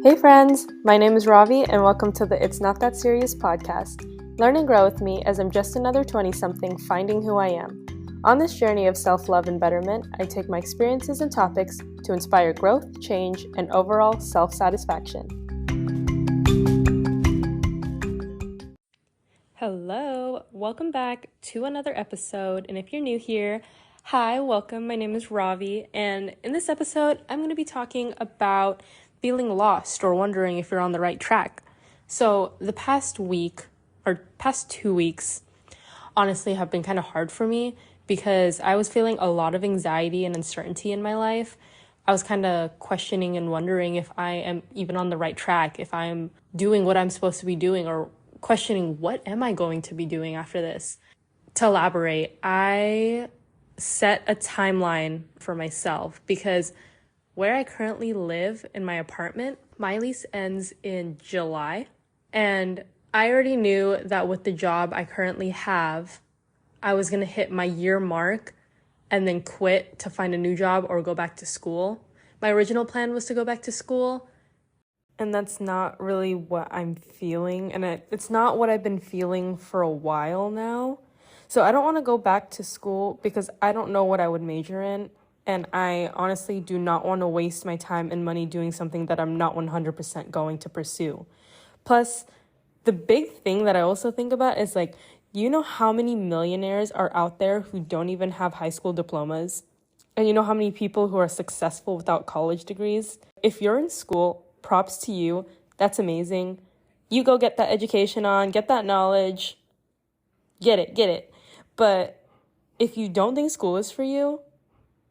Hey friends, my name is Ravi and welcome to the It's Not That Serious podcast. Learn and grow with me as I'm just another 20-something finding who I am. On this journey of self-love and betterment, I take my experiences and topics to inspire growth, change, and overall self-satisfaction. Hello, welcome back to another episode, and if you're new here, hi, welcome. My name is Ravi, and in this episode, I'm going to be talking about feeling lost or wondering if you're on the right track. So the past 2 weeks, honestly have been kind of hard for me because I was feeling a lot of anxiety and uncertainty in my life. I was kind of questioning and wondering if I am even on the right track, if I'm doing what I'm supposed to be doing, or questioning what am I going to be doing after this. To elaborate, I set a timeline for myself because where I currently live in my apartment, my lease ends in July. And I already knew that with the job I currently have, I was going to hit my year mark and then quit to find a new job or go back to school. My original plan was to go back to school. And that's not really what I'm feeling. And it's not what I've been feeling for a while now. So I don't want to go back to school because I don't know what I would major in. And I honestly do not want to waste my time and money doing something that I'm not 100% going to pursue. Plus, the big thing that I also think about is you know how many millionaires are out there who don't even have high school diplomas? And you know how many people who are successful without college degrees? If you're in school, props to you. That's amazing. You go get that education on, get that knowledge. Get it. But if you don't think school is for you,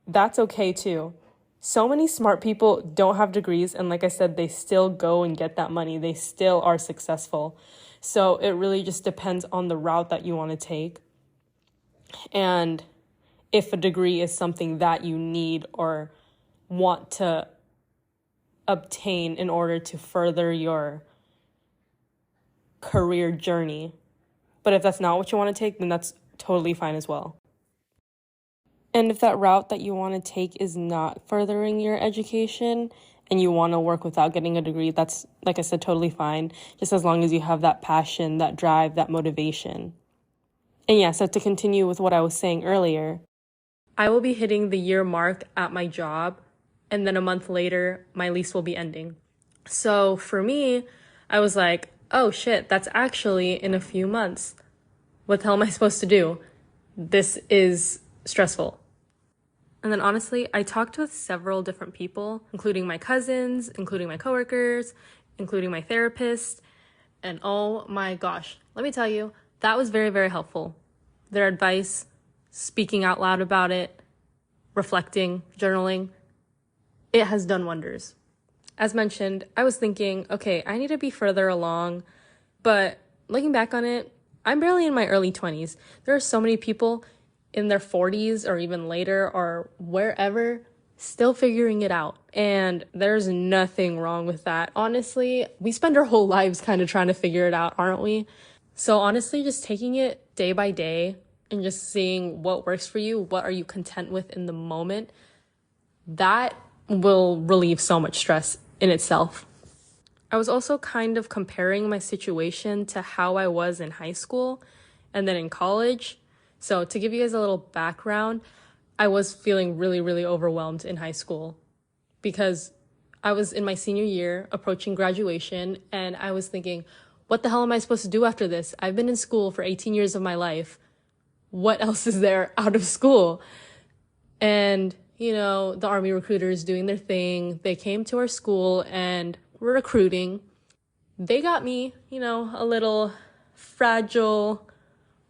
that's okay too. So many smart people don't have degrees, and like I said, they still go and get that money. They still are successful. So it really just depends on the route that you want to take. And if a degree is something that you need or want to obtain in order to further your career journey. But if that's not what you want to take, then that's totally fine as well. And if that route that you want to take is not furthering your education and you want to work without getting a degree, that's, like I said, totally fine, just as long as you have that passion, that drive, that motivation. And yeah, so to continue with what I was saying earlier, I will be hitting the year mark at my job, and then a month later, my lease will be ending. So for me, I was like, oh shit, that's actually in a few months. What the hell am I supposed to do? This is stressful. And then honestly, I talked with several different people, including my cousins, including my coworkers, including my therapist. And oh my gosh, let me tell you, that was very, very helpful. Their advice, speaking out loud about it, reflecting, journaling, it has done wonders. As mentioned, I was thinking, okay, I need to be further along. But looking back on it, I'm barely in my early 20s. There are so many people in their 40s or even later or wherever still figuring it out. And there's nothing wrong with that. Honestly, we spend our whole lives kind of trying to figure it out, aren't we? So honestly, just taking it day by day and just seeing what works for you, what are you content with in the moment, that will relieve so much stress in itself. I was also kind of comparing my situation to how I was in high school and then in college. So to give you guys a little background, I was feeling really, really overwhelmed in high school because I was in my senior year approaching graduation, and I was thinking, what the hell am I supposed to do after this? I've been in school for 18 years of my life. What else is there out of school? And, the Army recruiters doing their thing. They came to our school and were recruiting. They got me, a little fragile,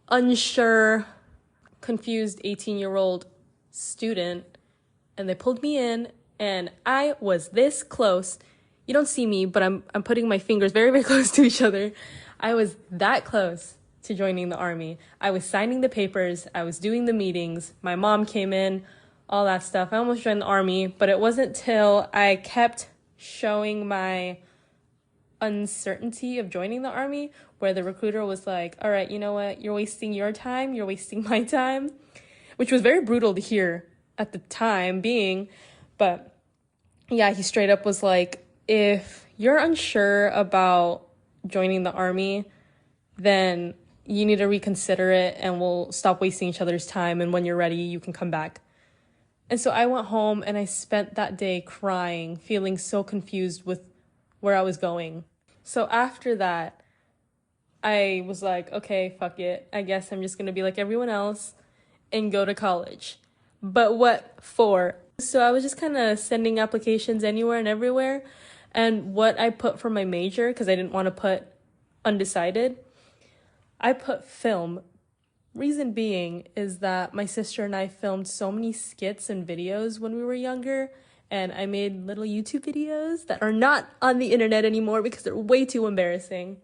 unsure, confused 18-year-old student, and they pulled me in, and I was this close. You don't see me, but I'm putting my fingers very, very close to each other. I was that close to joining the Army. I was signing the papers. I was doing the meetings. My mom came in, all that stuff. I almost joined the Army, but it wasn't till I kept showing my uncertainty of joining the Army where the recruiter was like, all right, you know what? You're wasting your time. You're wasting my time, which was very brutal to hear at the time being. But yeah, he straight up was like, if you're unsure about joining the army, then you need to reconsider it and we'll stop wasting each other's time. And when you're ready, you can come back. And so I went home and I spent that day crying, feeling so confused with where I was going. So after that, I was like, okay, fuck it. I guess I'm just going to be like everyone else and go to college. But what for? So I was just kind of sending applications anywhere and everywhere. And what I put for my major, because I didn't want to put undecided, I put film. Reason being is that my sister and I filmed so many skits and videos when we were younger, and I made little YouTube videos that are not on the internet anymore because they're way too embarrassing.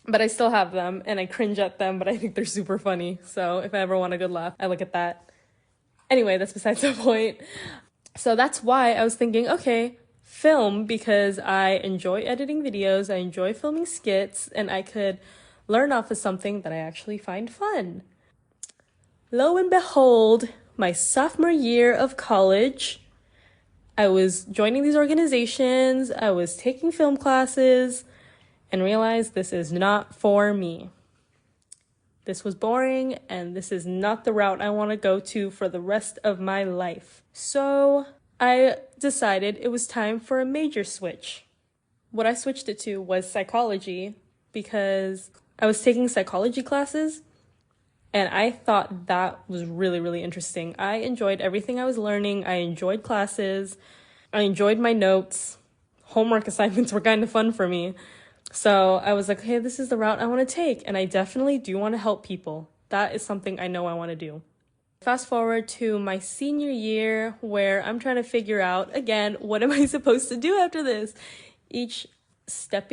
But I still have them, and I cringe at them, but I think they're super funny. So if I ever want a good laugh, I look at that. Anyway, that's besides the point. So that's why I was thinking, okay, film, because I enjoy editing videos, I enjoy filming skits, and I could learn off of something that I actually find fun. Lo and behold, my sophomore year of college, I was joining these organizations, I was taking film classes, and realized this is not for me. This was boring, and this is not the route I want to go to for the rest of my life. So I decided it was time for a major switch. What I switched it to was psychology, because I was taking psychology classes, and I thought that was really, really interesting. I enjoyed everything I was learning. I enjoyed classes. I enjoyed my notes. Homework assignments were kind of fun for me. So I was like, hey, this is the route I want to take. And I definitely do want to help people. That is something I know I want to do. Fast forward to my senior year, where I'm trying to figure out, again, what am I supposed to do after this? Each step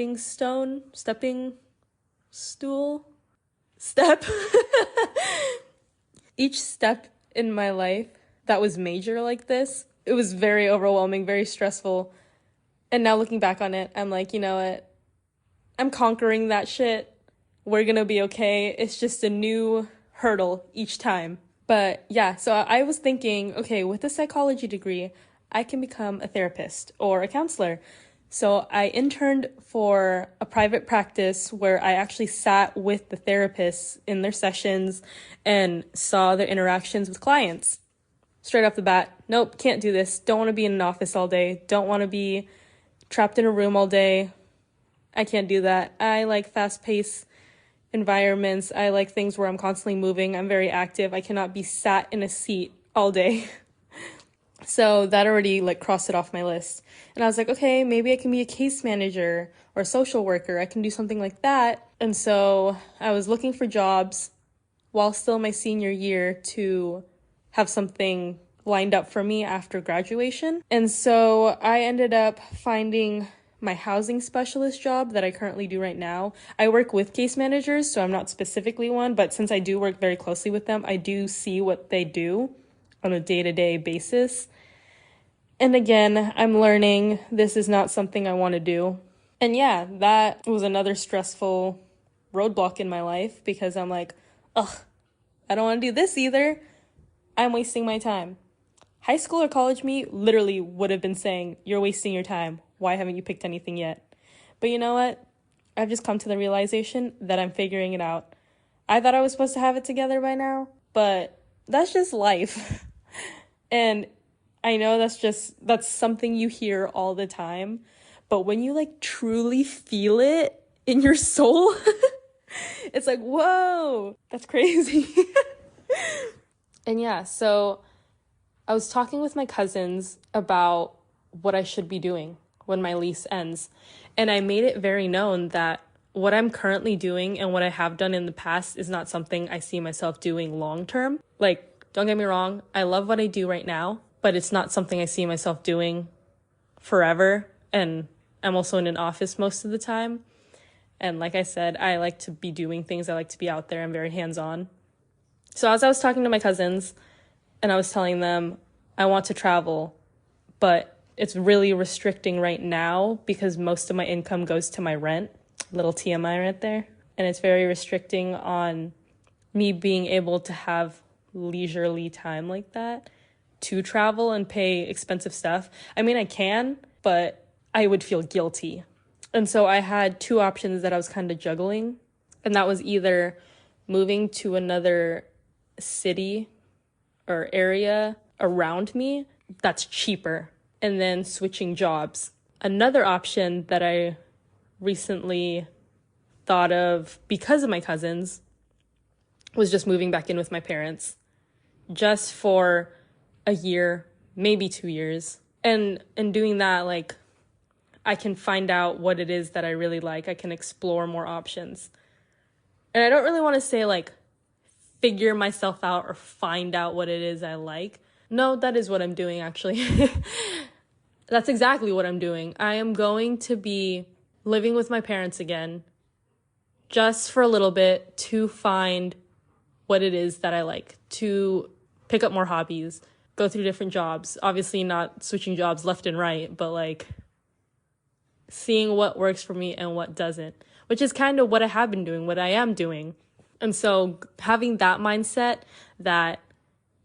each step in my life that was major like this, it was very overwhelming, very stressful. And now looking back on it, I'm like, you know what? I'm conquering that shit. We're gonna be okay. It's just a new hurdle each time. But yeah, so I was thinking, okay, with a psychology degree, I can become a therapist or a counselor. So I interned for a private practice where I actually sat with the therapists in their sessions and saw their interactions with clients. Straight off the bat, nope, can't do this. Don't want to be in an office all day. Don't want to be trapped in a room all day. I can't do that. I like fast-paced environments. I like things where I'm constantly moving. I'm very active. I cannot be sat in a seat all day. So that already crossed it off my list. And I was like, okay, maybe I can be a case manager or a social worker. I can do something like that. And so I was looking for jobs while still my senior year to have something lined up for me after graduation. And so I ended up finding my housing specialist job that I currently do right now. I work with case managers, so I'm not specifically one, but since I do work very closely with them, I do see what they do on a day-to-day basis. And again, I'm learning this is not something I want to do. And yeah, that was another stressful roadblock in my life because I'm like, ugh, I don't want to do this either. I'm wasting my time. High school or college me literally would have been saying, you're wasting your time. Why haven't you picked anything yet? But you know what? I've just come to the realization that I'm figuring it out. I thought I was supposed to have it together by now, but that's just life. And I know that's something you hear all the time. But when you truly feel it in your soul, it's like, whoa, that's crazy. And yeah, so I was talking with my cousins about what I should be doing when my lease ends. And I made it very known that what I'm currently doing and what I have done in the past is not something I see myself doing long term. Don't get me wrong, I love what I do right now, but it's not something I see myself doing forever. And I'm also in an office most of the time. And like I said, I like to be doing things. I like to be out there. I'm very hands-on. So as I was talking to my cousins and I was telling them I want to travel, but it's really restricting right now because most of my income goes to my rent. Little TMI right there. And it's very restricting on me being able to have leisurely time like that to travel and pay expensive stuff. I mean, I can, but I would feel guilty. And so I had two options that I was kind of juggling. And that was either moving to another city or area around me that's cheaper and then switching jobs. Another option that I recently thought of because of my cousins was just moving back in with my parents just for a year, maybe 2 years. And doing that, like, I can find out what it is that I really like. I can explore more options. And I don't really want to say like figure myself out or find out what it is I like. No, that is what I'm doing actually. That's exactly what I'm doing. I am going to be living with my parents again just for a little bit to find what it is that I like, to pick up more hobbies, go through different jobs. Obviously not switching jobs left and right, but like seeing what works for me and what doesn't, which is kind of what I have been doing, what I am doing. And so having that mindset that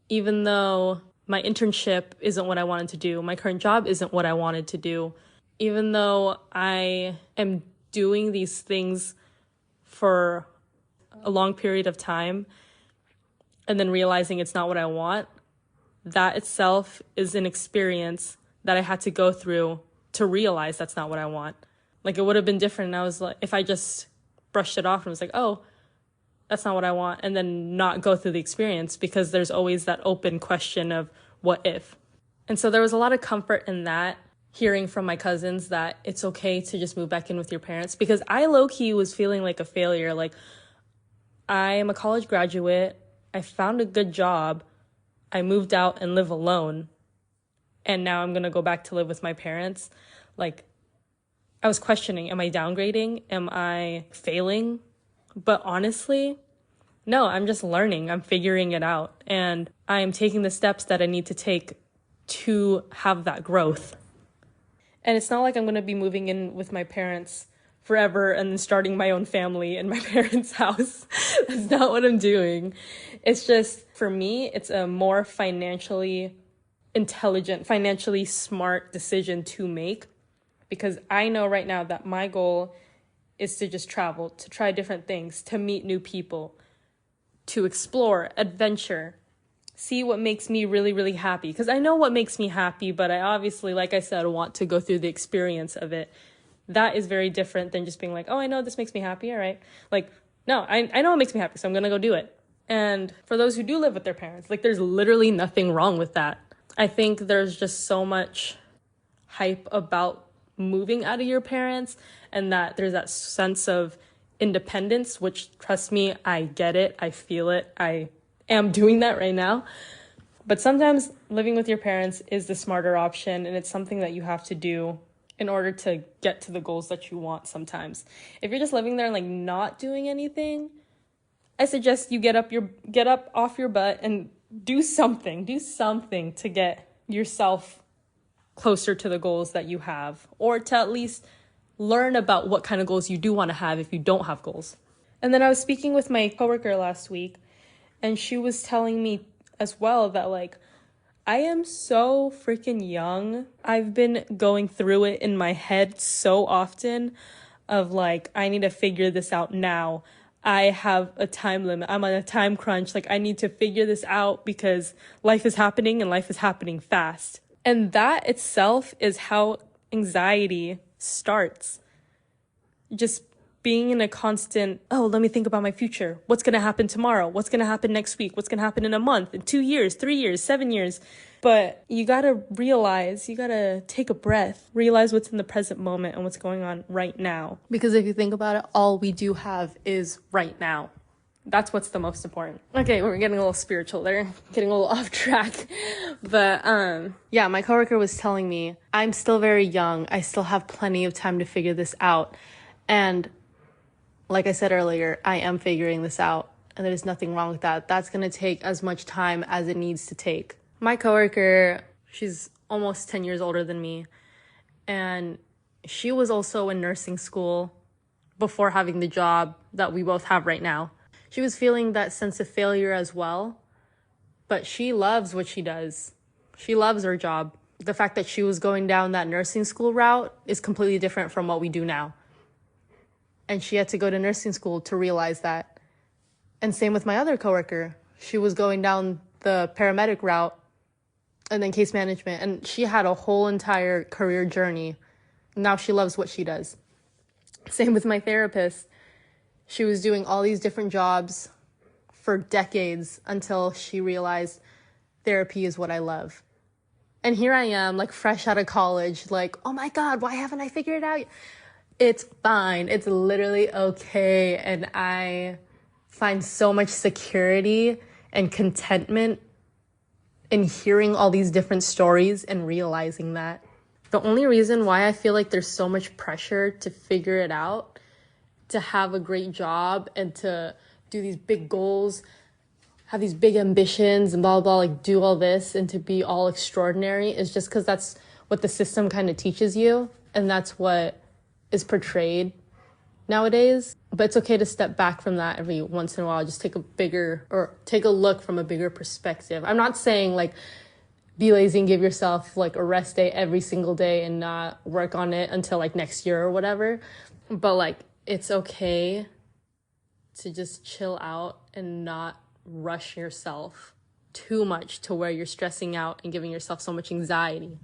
even though my internship isn't what I wanted to do, my current job isn't what I wanted to do, even though I am doing these things for a long period of time and then realizing it's not what I want, that itself is an experience that I had to go through to realize that's not what I want. Like, it would have been different. And I was like, if I just brushed it off and was like, oh, that's not what I want, and then not go through the experience, because there's always that open question of what if. And so there was a lot of comfort in that, hearing from my cousins that it's okay to just move back in with your parents, because I low-key was feeling like a failure. Like, I am a college graduate. I found a good job. I moved out and live alone. And now I'm going to go back to live with my parents. Like, I was questioning, am I downgrading? Am I failing? But honestly, no, I'm just learning. I'm figuring it out. And I am taking the steps that I need to take to have that growth. And it's not like I'm going to be moving in with my parents forever and then starting my own family in my parents' house. That's not what I'm doing. It's just, for me, it's a more financially intelligent, financially smart decision to make, because I know right now that my goal is to just travel, to try different things, to meet new people, to explore, adventure, see what makes me really, really happy. Because I know what makes me happy, but I obviously, like I said, want to go through the experience of it. That is very different than just being like, oh, I know this makes me happy, all right. Like, no, I know it makes me happy, so I'm going to go do it. And for those who do live with their parents, like, there's literally nothing wrong with that. I think there's just so much hype about moving out of your parents, and that there's that sense of independence, which, trust me, I get it. I feel it. I am doing that right now. But sometimes living with your parents is the smarter option, and it's something that you have to do in order to get to the goals that you want sometimes. If you're just living there and like not doing anything, I suggest you get up off your butt and do something to get yourself closer to the goals that you have, or to at least learn about what kind of goals you do want to have if you don't have goals. And then I was speaking with my coworker last week, and she was telling me as well that, like, I am so freaking young. I've been going through it in my head so often of like, I need to figure this out now. I have a time limit. I'm on a time crunch. Like, I need to figure this out because life is happening and life is happening fast. And that itself is how anxiety starts. Just being in a constant, oh, let me think about my future. What's going to happen tomorrow? What's going to happen next week? What's going to happen in a month, in 2 years, 3 years, 7 years? But you got to realize, you got to take a breath, realize what's in the present moment and what's going on right now. Because if you think about it, all we do have is right now. That's what's the most important. Okay, we're getting a little spiritual there, getting a little off track. But yeah, my coworker was telling me, I'm still very young. I still have plenty of time to figure this out. And like I said earlier, I am figuring this out, and there's nothing wrong with that. That's going to take as much time as it needs to take. My coworker, she's almost 10 years older than me, and she was also in nursing school before having the job that we both have right now. She was feeling that sense of failure as well, but she loves what she does. She loves her job. the fact that she was going down that nursing school route is completely different from what we do now. And she had to go to nursing school to realize that. And same with my other coworker. She was going down the paramedic route and then case management. And she had a whole entire career journey. Now she loves what she does. Same with my therapist. She was doing all these different jobs for decades until she realized therapy is what I love. And here I am, like fresh out of college, like, oh my God, why haven't I figured it out? It's fine. It's literally okay. And I find so much security and contentment in hearing all these different stories and realizing that. The only reason why I feel like there's so much pressure to figure it out, to have a great job and to do these big goals, have these big ambitions and blah, blah, blah, like do all this and to be all extraordinary is just because that's what the system kind of teaches you. And that's what is portrayed nowadays. But it's okay to step back from that every once in a while. Just take a look from a bigger perspective. I'm not saying like be lazy and give yourself like a rest day every single day and not work on it until like next year or whatever. But like it's okay to just chill out and not rush yourself too much to where you're stressing out and giving yourself so much anxiety.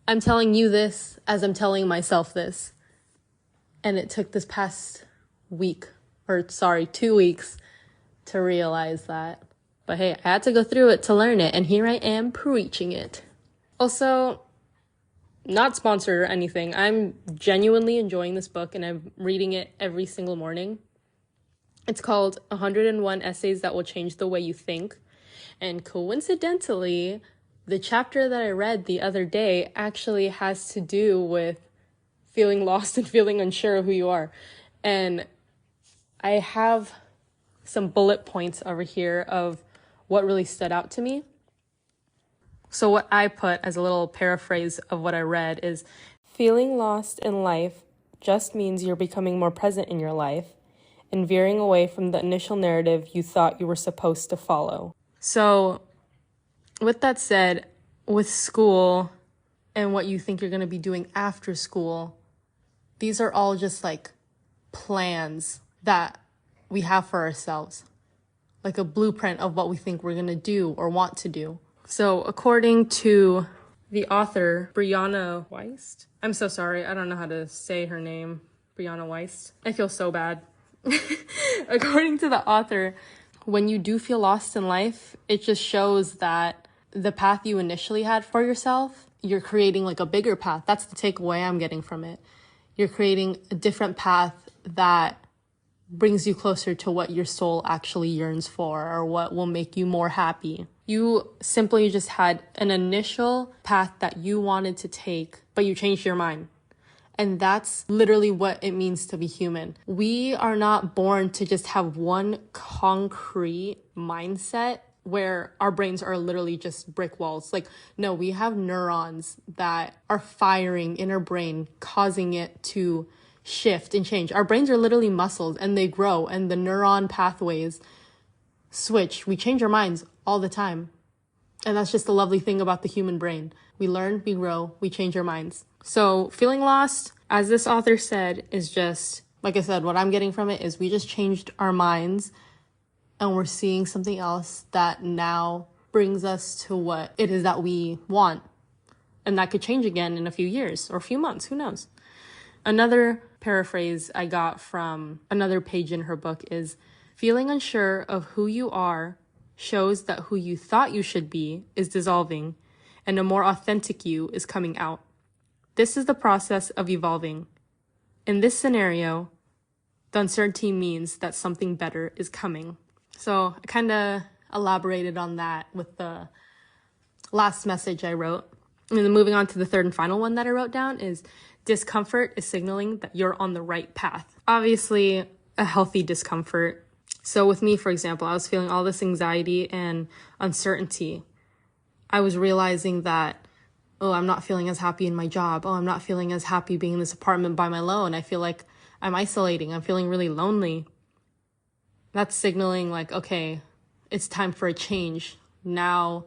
I'm telling you this as I'm telling myself this. And it took this past 2 weeks to realize that. But hey, I had to go through it to learn it, and here I am preaching it. Also, not sponsored or anything. I'm genuinely enjoying this book, and I'm reading it every single morning. It's called 101 Essays That Will Change the Way You Think. And coincidentally, the chapter that I read the other day actually has to do with feeling lost and feeling unsure of who you are. And I have some bullet points over here of what really stood out to me. So what I put as a little paraphrase of what I read is, feeling lost in life just means you're becoming more present in your life and veering away from the initial narrative you thought you were supposed to follow. So with that said, with school and what you think you're going to be doing after school, these are all just like plans that we have for ourselves, like a blueprint of what we think we're going to do or want to do. So according to the author, Brianna Weist, I'm so sorry, I don't know how to say her name, Brianna Weist. I feel so bad. According to the author, when you do feel lost in life, it just shows that the path you initially had for yourself, you're creating like a bigger path. That's the takeaway I'm getting from it. You're creating a different path that brings you closer to what your soul actually yearns for or what will make you more happy. You simply just had an initial path that you wanted to take, but you changed your mind. And that's literally what it means to be human. We are not born to just have one concrete mindset where our brains are literally just brick walls. Like, no, we have neurons that are firing in our brain, causing it to shift and change. Our brains are literally muscles and they grow and the neuron pathways switch. We change our minds all the time. And that's just the lovely thing about the human brain. We learn, we grow, we change our minds. So feeling lost, as this author said, is just, like I said, what I'm getting from it is we just changed our minds and we're seeing something else that now brings us to what it is that we want. And that could change again in a few years or a few months, who knows? Another paraphrase I got from another page in her book is, feeling unsure of who you are shows that who you thought you should be is dissolving and a more authentic you is coming out. This is the process of evolving. In this scenario, the uncertainty means that something better is coming. So I kind of elaborated on that with the last message I wrote. And then moving on to the third and final one that I wrote down is, discomfort is signaling that you're on the right path. Obviously, a healthy discomfort. So with me, for example, I was feeling all this anxiety and uncertainty. I was realizing that, oh, I'm not feeling as happy in my job. Oh, I'm not feeling as happy being in this apartment by my alone. I feel like I'm isolating. I'm feeling really lonely. That's signaling like, okay, it's time for a change. Now,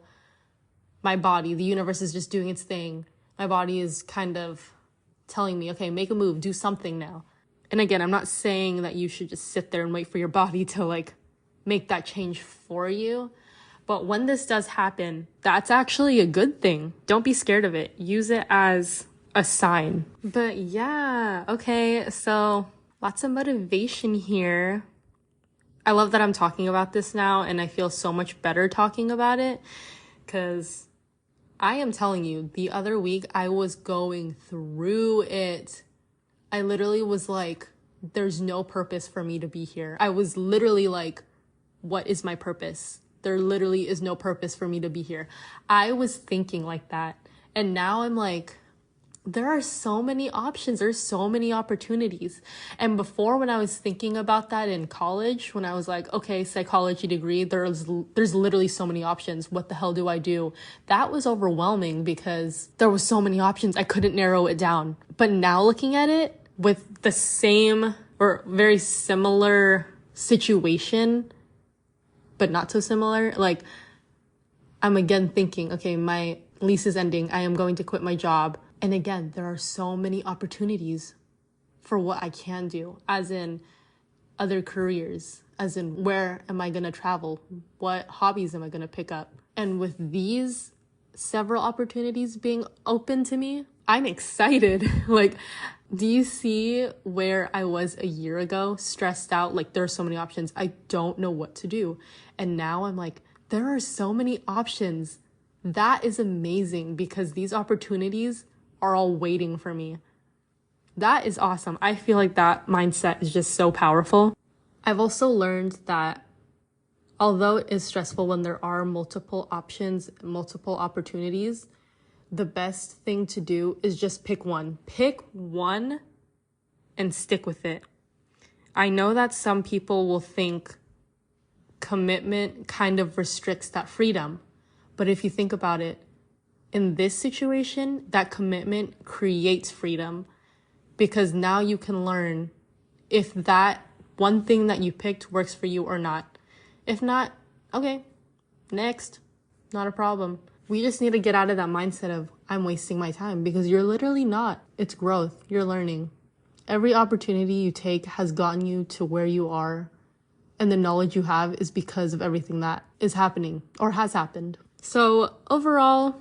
my body, the universe is just doing its thing. My body is kind of telling me, okay, make a move, do something now. And again, I'm not saying that you should just sit there and wait for your body to like make that change for you. But when this does happen, that's actually a good thing. Don't be scared of it. Use it as a sign. But yeah, okay, so lots of motivation here. I love that I'm talking about this now, and I feel so much better talking about it, because I am telling you, the other week I was going through it. I literally was like, there's no purpose for me to be here. I was literally like, what is my purpose? There literally is no purpose for me to be here. I was thinking like that. And now I'm like, there are so many options. There's so many opportunities. And before, when I was thinking about that in college, when I was like, okay, psychology degree, there's literally so many options. What the hell do I do? That was overwhelming because there was so many options. I couldn't narrow it down. But now looking at it with the same or very similar situation, but not so similar, like I'm again thinking, okay, my lease is ending. I am going to quit my job. And again, there are so many opportunities for what I can do, as in other careers, as in where am I going to travel? What hobbies am I going to pick up? And with these several opportunities being open to me, I'm excited. Like, do you see where I was a year ago, stressed out? Like, there are so many options. I don't know what to do. And now I'm like, there are so many options. That is amazing because these opportunities are all waiting for me. That is awesome. I feel like that mindset is just so powerful. I've also learned that although it is stressful when there are multiple options, multiple opportunities, the best thing to do is just pick one. Pick one and stick with it. I know that some people will think commitment kind of restricts that freedom. But if you think about it, in this situation, that commitment creates freedom because now you can learn if that one thing that you picked works for you or not. If not, okay, next, not a problem. We just need to get out of that mindset of I'm wasting my time because you're literally not. It's growth. You're learning. Every opportunity you take has gotten you to where you are, and the knowledge you have is because of everything that is happening or has happened. So overall,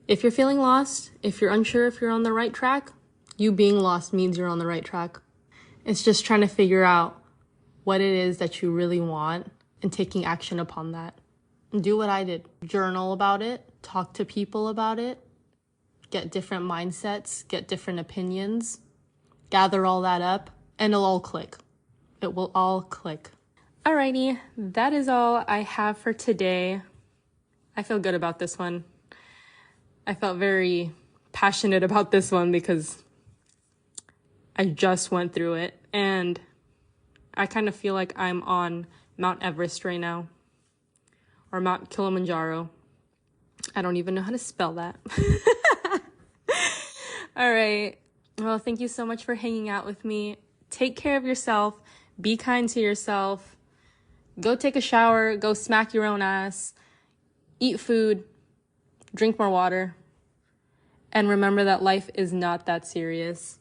if you're feeling lost, if you're unsure if you're on the right track, you being lost means you're on the right track. It's just trying to figure out what it is that you really want and taking action upon that. And do what I did. Journal about it, talk to people about it, get different mindsets, get different opinions, gather all that up, and it'll all click. It will all click. Alrighty, that is all I have for today. I feel good about this one. I felt very passionate about this one because I just went through it and I kind of feel like I'm on Mount Everest right now, or Mount Kilimanjaro. I don't even know how to spell that. All right. Well, thank you so much for hanging out with me. Take care of yourself. Be kind to yourself. Go take a shower. Go smack your own ass. Eat food. Drink more water. And remember that life is not that serious.